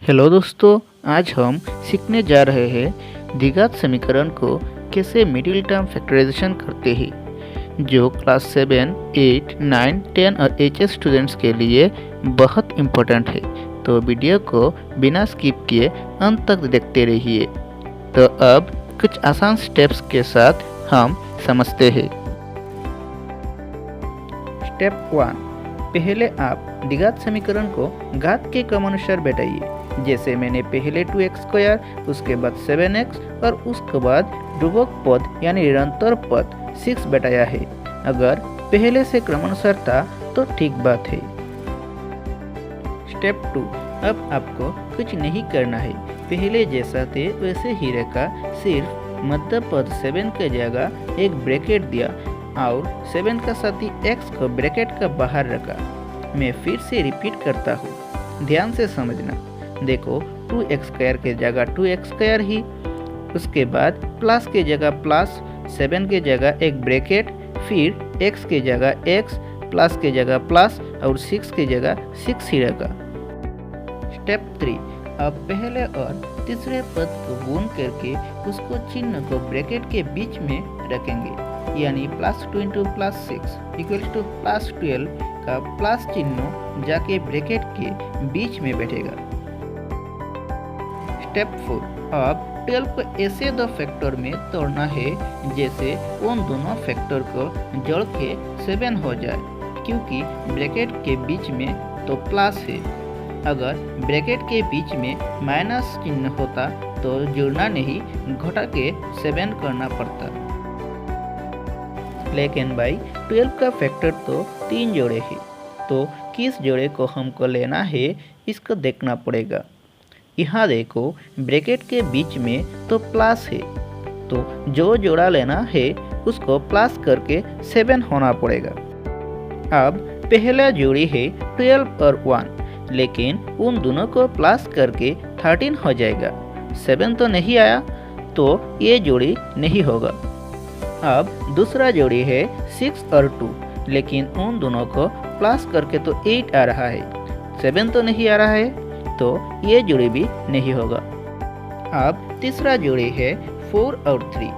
Hello दोस्तों, आज हम सीखने जा रहे हैं द्विघात समीकरण को कैसे मिडिल टर्म फैक्टराइजेशन करते हैं, जो क्लास 7, 8, 9, 10 और एचएस स्टूडेंट्स के लिए बहुत इम्पोर्टेंट है। तो वीडियो को बिना स्किप किए अंत तक देखते रहिए। तो अब कुछ आसान स्टेप्स के साथ हम समझते हैं। स्टेप 1, पहले आप द्विघात समीकरण को घात के क्रम अनुसार बैठाइए। जैसे मैंने पहले 2x², उसके बाद 7x और उसके बाद ध्रुवक पद यानी निरंतर पद 6 बैठाया है। अगर पहले से क्रमानुसार था तो ठीक बात है। स्टेप 2, अब आपको कुछ नहीं करना है, पहले जैसा थे वैसे ही रखा, सिर्फ मध्य पद 7 के जगह एक ब्रैकेट दिया और 7 का साथी x को ब्रैकेट का बाहर रखा। मैं फिर से रिपीट करता हूँ, ध्यान से समझना। देखो 2x² के जगह 2x² ही, उसके बाद प्लस के जगह प्लस, 7 के जगह एक ब्रैकेट, फिर x के जगह x, प्लस के जगह प्लस और 6 के जगह 6 ही रखा। स्टेप 3, अब पहले और तीसरे पद को गुण करके उसको चिन्ह को ब्रैकेट के बीच में रखेंगे, यानी +2 × +6 = +12 का प्लस चिन्ह जाके ब्रैकेट के बीच में बैठेगा। स्टेप 4, अब 12 को ऐसे दो फैक्टर में तोड़ना है जैसे उन दोनों फैक्टर को जोड़ के 7 हो जाए, क्योंकि ब्रैकेट के बीच में तो प्लस है। अगर ब्रैकेट के बीच में माइनस चिन्ह होता तो जोड़ना नहीं, घटा के 7 करना पड़ता। लेकिन भाई 12 का फैक्टर तो 3 जोड़े हैं, तो किस जोड़े को हमको लेना है इसको देखना पड़ेगा। यहाँ देखो ब्रैकेट के बीच में तो प्लस है, तो जो जोड़ा लेना है उसको प्लस करके 7 होना पड़ेगा। अब पहला जोड़ी है 12 और 1, लेकिन उन दोनों को प्लस करके 13 हो जाएगा। 7 तो नहीं आया, तो ये जोड़ी नहीं होगा। अब दूसरा जोड़ी है 6 और 2, लेकिन उन दोनों को प्लस करके तो 8 आ रहा है, 7 तो नहीं आ रहा है, तो ये जोड़ी भी नहीं होगा। अब तीसरा जोड़ी है 4 और 3,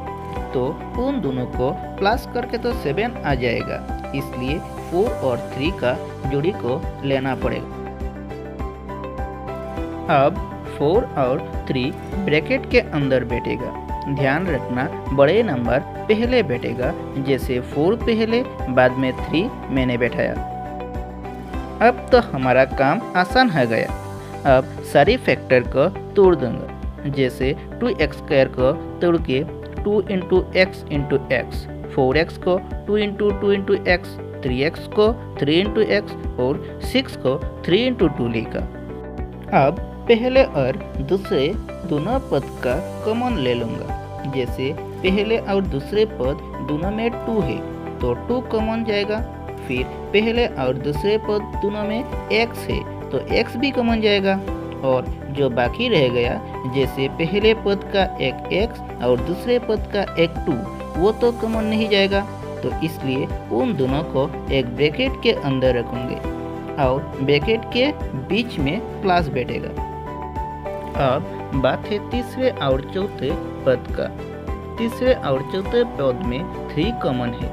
तो उन दोनों को प्लस करके तो 7 आ जाएगा, इसलिए 4 और 3 का जोड़ी को लेना पड़ेगा। अब 4 और 3 ब्रैकेट के अंदर बैठेगा। ध्यान रखना, बड़े नंबर पहले बैठेगा, जैसे 4 पहले, बाद में 3 मैंने बैठाया। अब तो हमारा काम आसान हो गया। अब सारी फैक्टर को तोड़ दूंगा, जैसे 2x² को तोड़ के 2 × x × x, 4x को 2 × 2 × x, 3x को 3 × x और 6 को 3 × 2 लिखा। अब पहले और दूसरे दोनों पद का कॉमन ले लूँगा, जैसे पहले और दूसरे पद दोनों में 2 है, तो 2 कॉमन जाएगा। फिर पहले और दूसरे पद दोनों में x है, तो x भी कॉमन जाएगा। और जो बाकी रह गया, जैसे पहले पद का एक x और दूसरे पद का एक 2, वो तो कॉमन नहीं जाएगा, तो इसलिए उन दोनों को एक ब्रैकेट के अंदर रखूंगे और ब्रैकेट के बीच में प्लस बैठेगा। अब बात है तीसरे और चौथे पद का। तीसरे और चौथे पद में 3 कॉमन है,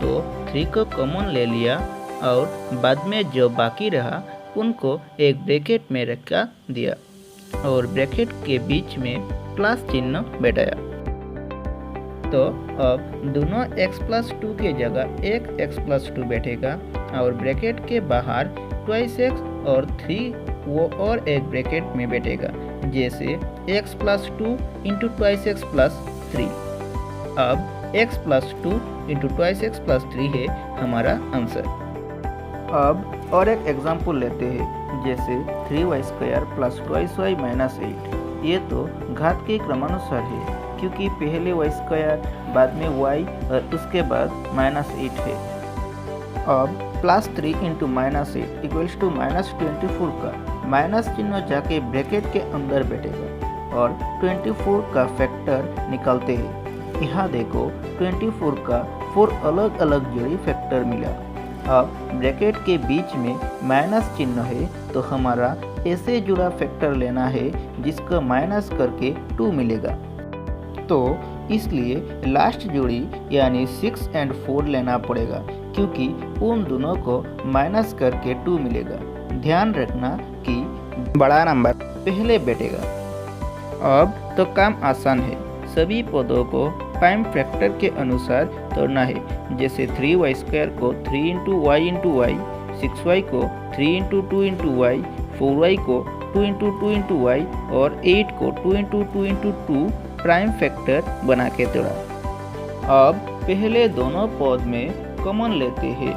तो 3 को कॉमन ले लिया और बाद में जो बाकी रहा उनको एक ब्रैकेट में रखा दिया और ब्रैकेट के बीच में प्लस चिन्ह बैठाया। तो अब दोनों x+2 के जगह एक x+2 बैठेगा और ब्रैकेट के बाहर 2x और 3 वो और एक ब्रैकेट में बैठेगा, जैसे x+2 × 2x + 3। अब x+2 × 2x + 3 है हमारा आंसर। अब और एक एग्जाम्पल लेते हैं, जैसे 3y² + 2y - 8। ये तो घात के क्रमानुसार है, क्योंकि पहले y², बाद में y और उसके बाद -8 है। अब +3 × -8 = -24 का माइनस चिन्ह जाके ब्रैकेट के अंदर बैठेगा और 24 का फैक्टर निकालते हैं। यहाँ देखो 24 का 4 अलग अलग जोड़ी फैक्टर मिला। अब ब्रैकेट के बीच में माइनस चिन्ह है तो हमारा ऐसे जुड़ा फैक्टर लेना है जिसका माइनस करके 2 मिलेगा। तो इसलिए लास्ट जोड़ी यानी 6 और 4 लेना पड़ेगा क्योंकि उन दोनों को माइनस करके 2 मिलेगा। ध्यान रखना कि बड़ा नंबर पहले बैठेगा। अब तो काम आसान है, सभी पदों को प्राइम फैक्टर के अनुसार तोड़ना है। जैसे 3y² को 3 × y × y, 6y को 3 × 2 × y, 4y को 2 × 2 × y और 8 को 2 × 2 × 2 प्राइम फैक्टर बना के तोड़ा। अब पहले दोनों पद में कॉमन लेते हैं।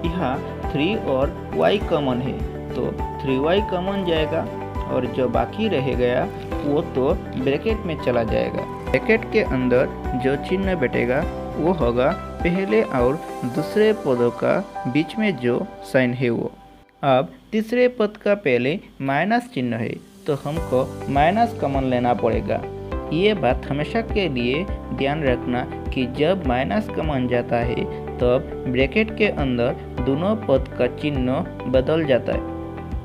यहाँ 3 और y कॉमन है तो 3y कॉमन जाएगा और जो बाकी रह गया वो तो ब्रैकेट में चला जाएगा। ब्रैकेट के अंदर जो चिन्ह बैठेगा वो होगा पहले और दूसरे पदों का बीच में जो साइन है वो। अब तीसरे पद का पहले माइनस चिन्ह है तो हमको माइनस कॉमन लेना पड़ेगा। ये बात हमेशा के लिए ध्यान रखना कि जब माइनस कॉमन जाता है तब ब्रैकेट के अंदर दोनों पद का चिन्ह बदल जाता है।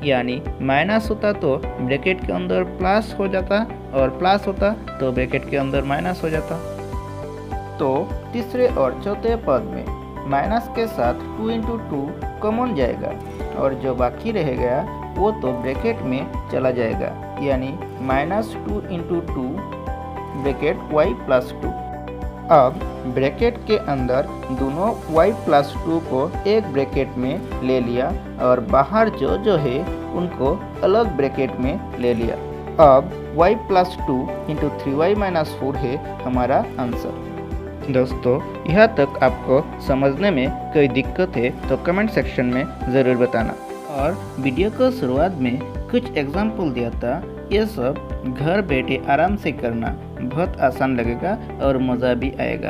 यानी माइनस होता तो ब्रैकेट के अंदर प्लस हो जाता और प्लस होता तो ब्रैकेट के अंदर माइनस हो जाता। तो तीसरे और चौथे पद में माइनस के साथ 2 × 2 कॉमन जाएगा और जो बाकी रह गया वो तो ब्रैकेट में चला जाएगा। यानी -2 × 2 ब्रैकेट y + 2। अब ब्रैकेट के अंदर दोनों y + 2 को एक ब्रैकेट में ले लिया और बाहर जो है उनको अलग ब्रैकेट में ले लिया। अब y + 2 × 3y - 4 है हमारा आंसर। दोस्तों, यहाँ तक आपको समझने में कोई दिक्कत है तो कमेंट सेक्शन में ज़रूर बताना। और वीडियो को शुरुआत में कुछ एग्जाम्पल दिया था, ये सब घर बैठे आराम से करना, बहुत आसान लगेगा और मज़ा भी आएगा।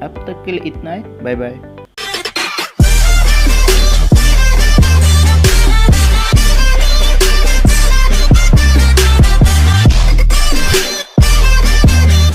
अब तक के लिए इतना है, बाय बाय।